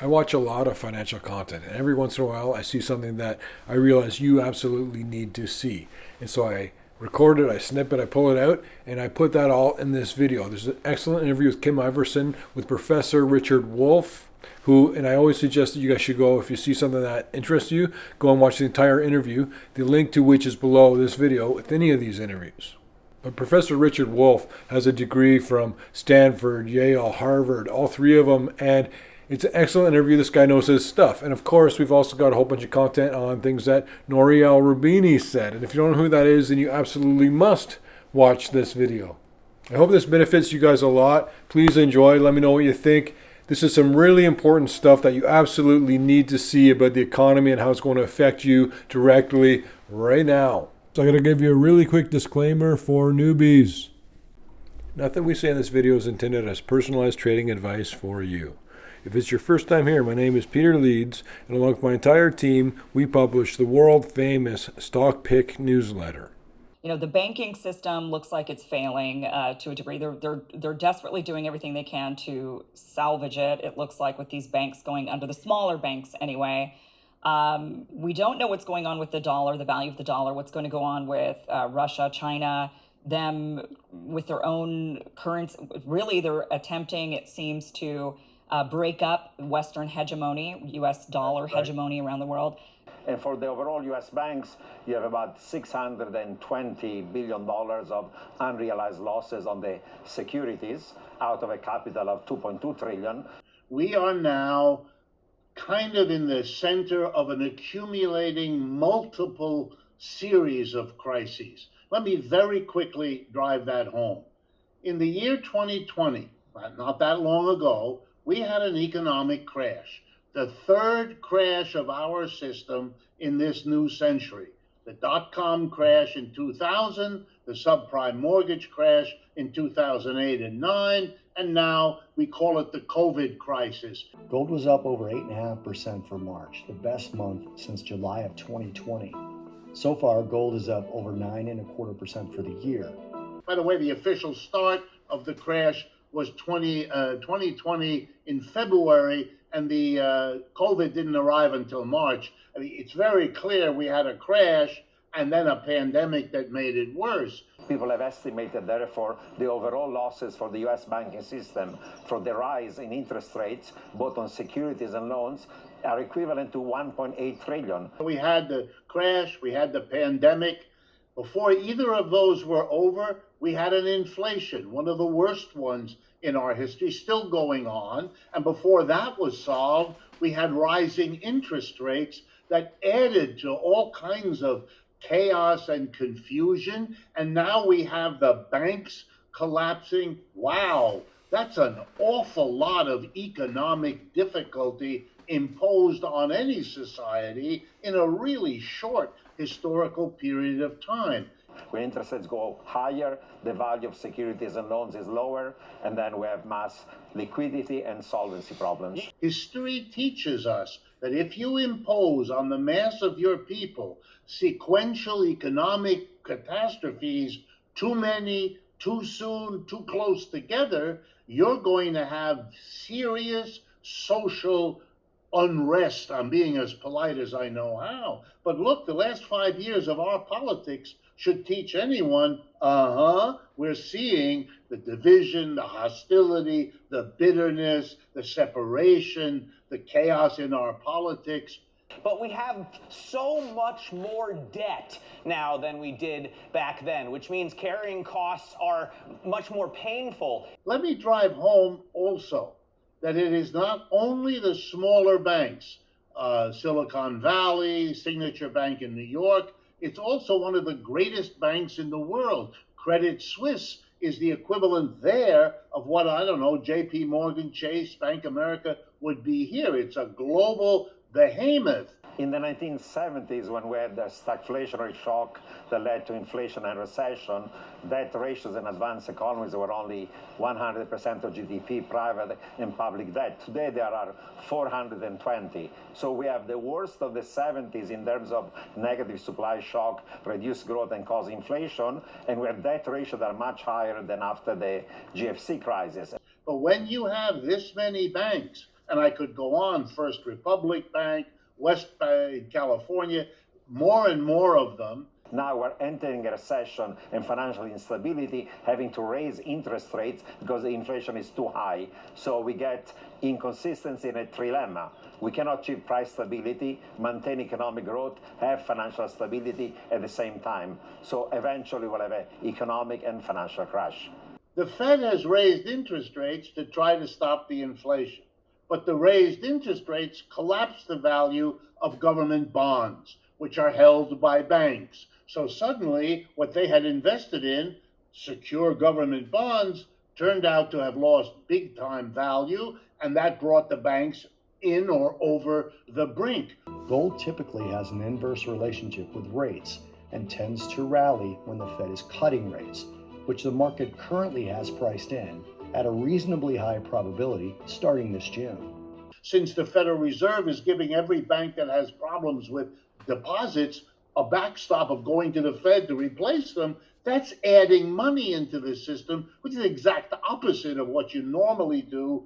I watch a lot of financial content, and every once in a while I see something that I realize you absolutely need to see. And so I record it, I snip it, I pull it out, and I put that all in this video. There's an excellent interview with Kim Iversen with Professor Richard Wolff, who, and I always suggest that you guys should go, if you see something that interests you, go and watch the entire interview, the link to which is below this video with any of these interviews. But Professor Richard Wolff has a degree from Stanford, Yale, Harvard, all three of them, and it's an excellent interview. This guy knows his stuff. And of course, we've also got a whole bunch of content on things that Nouriel Roubini said. And if you don't know who that is, then you absolutely must watch this video. I hope this benefits you guys a lot. Please enjoy. Let me know what you think. This is some really important stuff that you absolutely need to see about the economy and how it's going to affect you directly right now. So I got to give you a really quick disclaimer for newbies. Nothing we say in this video is intended as personalized trading advice for you. If it's your first time here, my name is Peter Leeds, and along with my entire team, we publish the world-famous Stock Pick newsletter. You know, the banking system looks like it's failing to a degree. They're desperately doing everything they can to salvage it. It looks like with these banks going under, the smaller banks anyway. We don't know what's going on with the dollar, the value of the dollar, what's going to go on with Russia, China, them with their own currency. Really, they're attempting, it seems, to break up Western hegemony, U.S. dollar hegemony around the world. And for the overall U.S. banks, you have about $620 billion of unrealized losses on the securities out of a capital of $2.2 trillion. We are now kind of in the center of an accumulating multiple series of crises. Let me very quickly drive that home. In the year 2020, not that long ago, we had an economic crash, the third crash of our system in this new century. The dot-com crash in 2000, the subprime mortgage crash in 2008 and 9, and now we call it the COVID crisis. Gold was up over 8.5% for March, the best month since July of 2020. So far, gold is up over 9.25% for the year. By the way, the official start of the crash was 2020 in February, and the COVID didn't arrive until March. I mean, it's very clear we had a crash and then a pandemic that made it worse. People have estimated, therefore, the overall losses for the U.S. banking system for the rise in interest rates, both on securities and loans, are equivalent to $1.8 trillion. We had the crash, we had the pandemic. Before either of those were over, we had an inflation, one of the worst ones in our history, still going on. And before that was solved, we had rising interest rates that added to all kinds of chaos and confusion. And now we have the banks collapsing. Wow, that's an awful lot of economic difficulty imposed on any society in a really short historical period of time. When interest rates go higher, the value of securities and loans is lower, and then we have mass liquidity and solvency problems. History teaches us that if you impose on the mass of your people sequential economic catastrophes, too many, too soon, too close together, you're going to have serious social unrest. I'm being as polite as I know how. But look, the last 5 years of our politics should teach anyone, we're seeing the division, the hostility, the bitterness, the separation, the chaos in our politics. But we have so much more debt now than we did back then, which means carrying costs are much more painful. Let me drive home also that it is not only the smaller banks, Silicon Valley, Signature Bank in New York, it's also one of the greatest banks in the world. Credit Suisse is the equivalent there of what, I don't know, JP Morgan, Chase, Bank America would be here. It's a global behemoth. In the 1970s, when we had the stagflationary shock that led to inflation and recession, debt ratios in advanced economies were only 100% of GDP, private and public debt. Today, there are 420. So we have the worst of the 70s in terms of negative supply shock, reduced growth and cause inflation, and we have debt ratios that are much higher than after the GFC crisis. But when you have this many banks and I could go on. First Republic Bank, West Bank, California, more and more of them. Now we're entering a recession and financial instability, having to raise interest rates because the inflation is too high. So we get inconsistency and a trilemma. We cannot achieve price stability, maintain economic growth, have financial stability at the same time. So eventually we'll have an economic and financial crash. The Fed has raised interest rates to try to stop the inflation, but the raised interest rates collapse the value of government bonds, which are held by banks. So suddenly, what they had invested in, secure government bonds, turned out to have lost big-time value, and that brought the banks in or over the brink. Gold typically has an inverse relationship with rates and tends to rally when the Fed is cutting rates, which the market currently has priced in at a reasonably high probability starting this June. Since the Federal Reserve is giving every bank that has problems with deposits a backstop of going to the Fed to replace them, that's adding money into the system, which is the exact opposite of what you normally do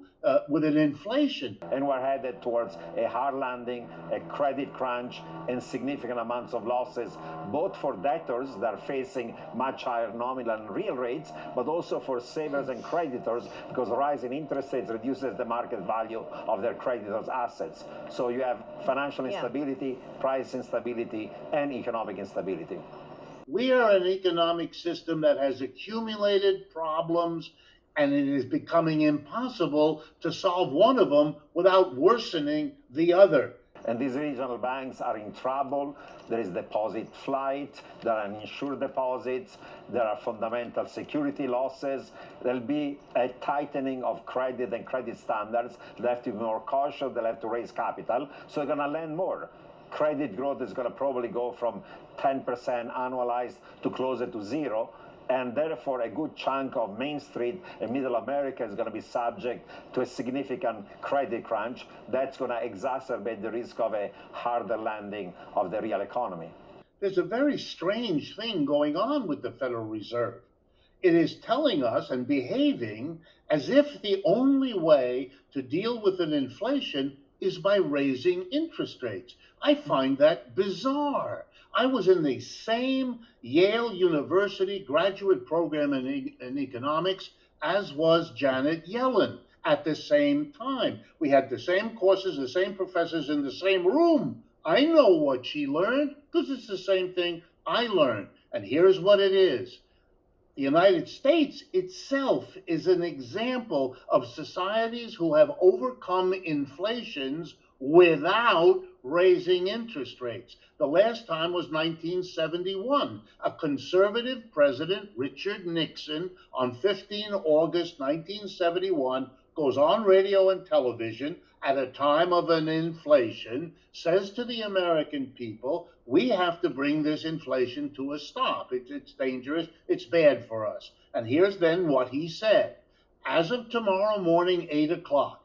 with an inflation. And we're headed towards a hard landing, a credit crunch, and significant amounts of losses, both for debtors that are facing much higher nominal and real rates, but also for savers and creditors, because rising interest rates reduces the market value of their creditors' assets. So you have financial instability, price instability, and economic instability. We are an economic system that has accumulated problems, and it is becoming impossible to solve one of them without worsening the other. And these regional banks are in trouble. There is deposit flight, there are uninsured deposits, there are fundamental security losses. There'll be a tightening of credit and credit standards. They have to be more cautious, they'll have to raise capital, so they're going to lend more. Credit growth is going to probably go from 10% annualized to closer to zero, and therefore a good chunk of Main Street and Middle America is going to be subject to a significant credit crunch. That's going to exacerbate the risk of a harder landing of the real economy. There's a very strange thing going on with the Federal Reserve. It is telling us and behaving as if the only way to deal with an inflation is by raising interest rates. I find that bizarre. I was in the same Yale University graduate program in economics as was Janet Yellen at the same time. We had the same courses, the same professors in the same room. I know what she learned because it's the same thing I learned. And here's what it is. The United States itself is an example of societies who have overcome inflations without raising interest rates. The last time was 1971. A conservative president, Richard Nixon, on 15 August 1971, goes on radio and television at a time of an inflation, says to the American people, we have to bring this inflation to a stop. It's dangerous. It's bad for us. And here's then what he said. As of tomorrow morning, 8 o'clock,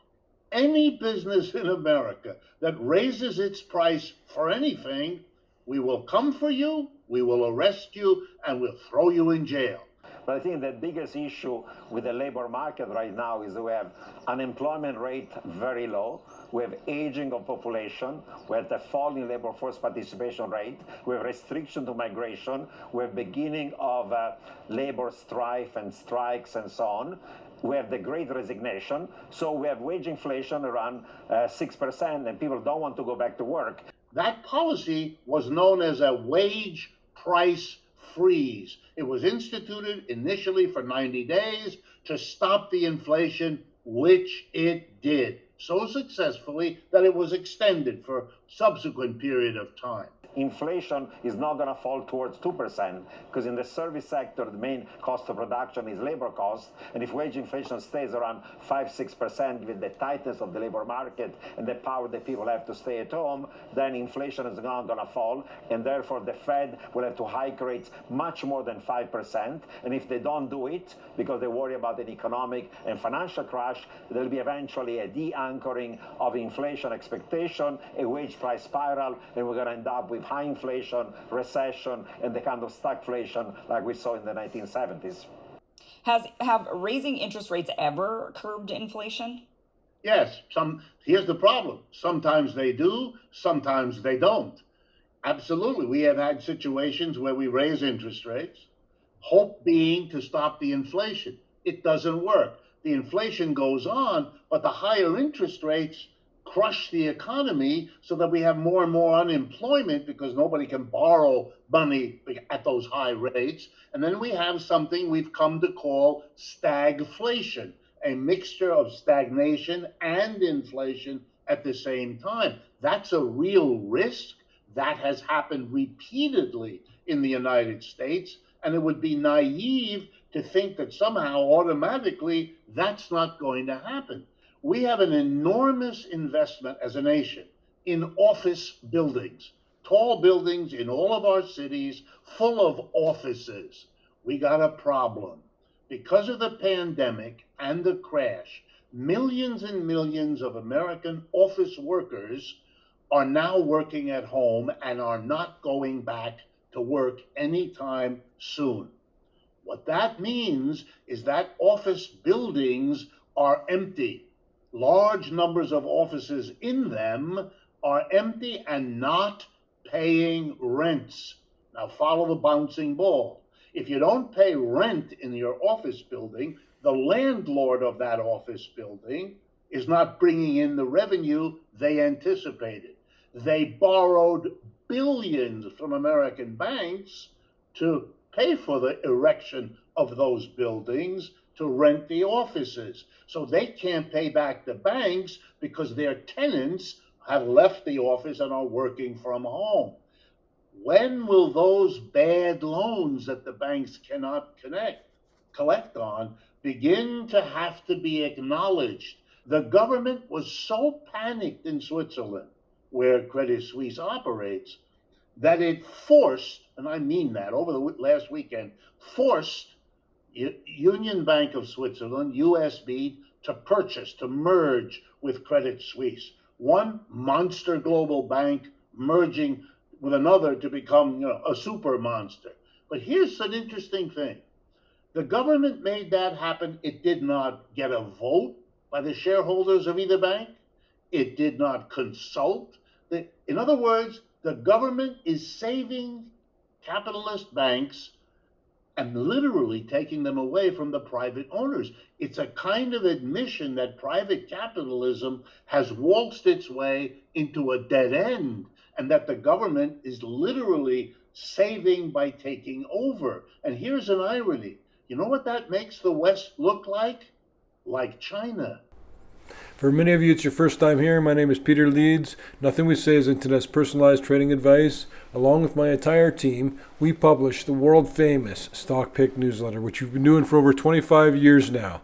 any business in America that raises its price for anything, we will come for you, we will arrest you, and we'll throw you in jail. But I think the biggest issue with the labor market right now is that we have unemployment rate very low, we have aging of population, we have the falling labor force participation rate, we have restriction to migration, we have beginning of labor strife and strikes and so on. We have the great resignation, so we have wage inflation around 6%, and people don't want to go back to work. That policy was known as a wage price freeze. It was instituted initially for 90 days to stop the inflation, which it did so successfully that it was extended for a subsequent period of time. Inflation is not going to fall towards 2%, because in the service sector, the main cost of production is labor cost. And if wage inflation stays around 5-6% with the tightness of the labor market and the power that people have to stay at home, then inflation is not going to fall. And therefore, the Fed will have to hike rates much more than 5%. And if they don't do it, because they worry about an economic and financial crash, there will be eventually a de-anchoring of inflation expectation, a wage price spiral, and we're going to end up with high inflation, recession, and the kind of stagflation like we saw in the 1970s. Have raising interest rates ever curbed inflation? Yes, here's the problem. Sometimes they do, sometimes they don't. Absolutely. We have had situations where we raise interest rates, hope being to stop the inflation. It doesn't work. The inflation goes on, but the higher interest rates crush the economy so that we have more and more unemployment because nobody can borrow money at those high rates. And then we have something we've come to call stagflation, a mixture of stagnation and inflation at the same time. That's a real risk. That has happened repeatedly in the United States, and it would be naive to think that somehow automatically that's not going to happen. We have an enormous investment as a nation in office buildings, tall buildings in all of our cities, full of offices. We got a problem. Because of the pandemic and the crash, millions and millions of American office workers are now working at home and are not going back to work anytime soon. What that means is that office buildings are empty. Large numbers of offices in them are empty and not paying rents. Now follow the bouncing ball. If you don't pay rent in your office building, the landlord of that office building is not bringing in the revenue they anticipated. They borrowed billions from American banks to pay for the erection of those buildings to rent the offices. So they can't pay back the banks because their tenants have left the office and are working from home. When will those bad loans that the banks cannot collect on begin to have to be acknowledged? The government was so panicked in Switzerland, where Credit Suisse operates, that it forced, and I mean that, over the last weekend, forced Union Bank of Switzerland, USB, to merge with Credit Suisse. One monster global bank merging with another to become, a super monster. But here's an interesting thing. The government made that happen. It did not get a vote by the shareholders of either bank. It did not consult. In other words, the government is saving capitalist banks and literally taking them away from the private owners. It's a kind of admission that private capitalism has waltzed its way into a dead end, and that the government is literally saving by taking over. And here's an irony. You know what that makes the West look like? Like China. For many of you, it's your first time here. My name is Peter Leeds. Nothing we say is intended as personalized trading advice. Along with my entire team, we publish the world famous Stock Pick newsletter, which we've been doing for over 25 years now.